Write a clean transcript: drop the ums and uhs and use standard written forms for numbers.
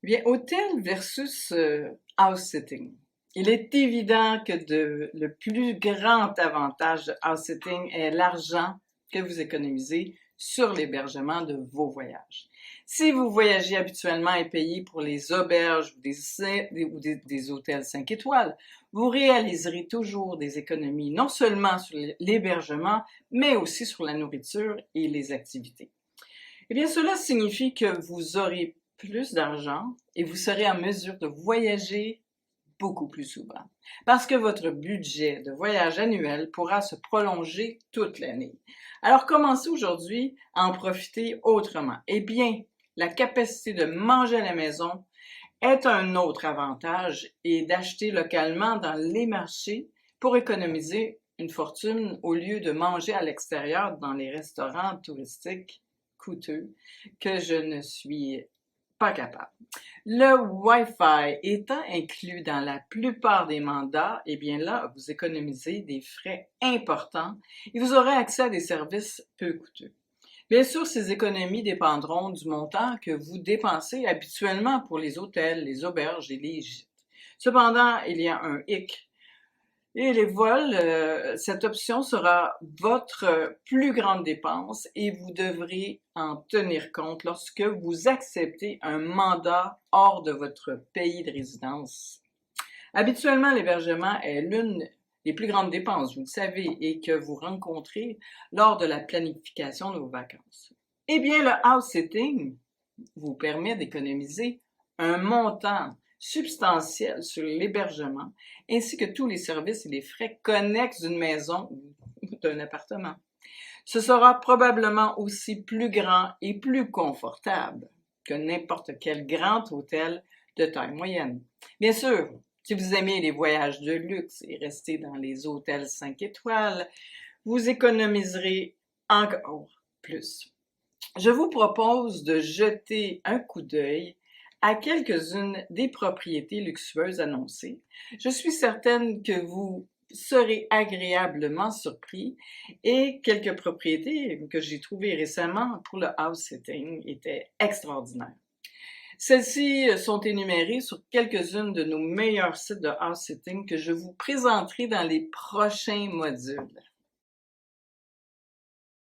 Eh bien, hôtel versus house sitting. Il est évident que le plus grand avantage de house sitting est l'argent que vous économisez sur l'hébergement de vos voyages. Si vous voyagez habituellement et payez pour les auberges ou des hôtels 5 étoiles, vous réaliserez toujours des économies non seulement sur l'hébergement, mais aussi sur la nourriture et les activités. Eh bien, cela signifie que vous aurez plus d'argent et vous serez en mesure de voyager beaucoup plus souvent. Parce que votre budget de voyage annuel pourra se prolonger toute l'année. Alors, commencez aujourd'hui à en profiter autrement. Eh bien, la capacité de manger à la maison est un autre avantage et d'acheter localement dans les marchés pour économiser une fortune au lieu de manger à l'extérieur dans les restaurants touristiques coûteux que je ne suis pas capable. Le Wi-Fi étant inclus dans la plupart des mandats, eh bien là, vous économisez des frais importants et vous aurez accès à des services peu coûteux. Bien sûr, ces économies dépendront du montant que vous dépensez habituellement pour les hôtels, les auberges et les gîtes. Cependant, il y a un hic. Et les vols, cette option sera votre plus grande dépense et vous devrez en tenir compte lorsque vous acceptez un mandat hors de votre pays de résidence. Habituellement, l'hébergement est l'une des plus grandes dépenses, vous le savez, et que vous rencontrez lors de la planification de vos vacances. Eh bien, le house sitting vous permet d'économiser un montant substantiel sur l'hébergement, ainsi que tous les services et les frais connexes d'une maison ou d'un appartement. Ce sera probablement aussi plus grand et plus confortable que n'importe quel grand hôtel de taille moyenne. Bien sûr, si vous aimez les voyages de luxe et rester dans les hôtels 5 étoiles, vous économiserez encore plus. Je vous propose de jeter un coup d'œil à quelques-unes des propriétés luxueuses annoncées. Je suis certaine que vous serez agréablement surpris et quelques propriétés que j'ai trouvées récemment pour le house sitting étaient extraordinaires. Celles-ci sont énumérées sur quelques-unes de nos meilleurs sites de house sitting que je vous présenterai dans les prochains modules.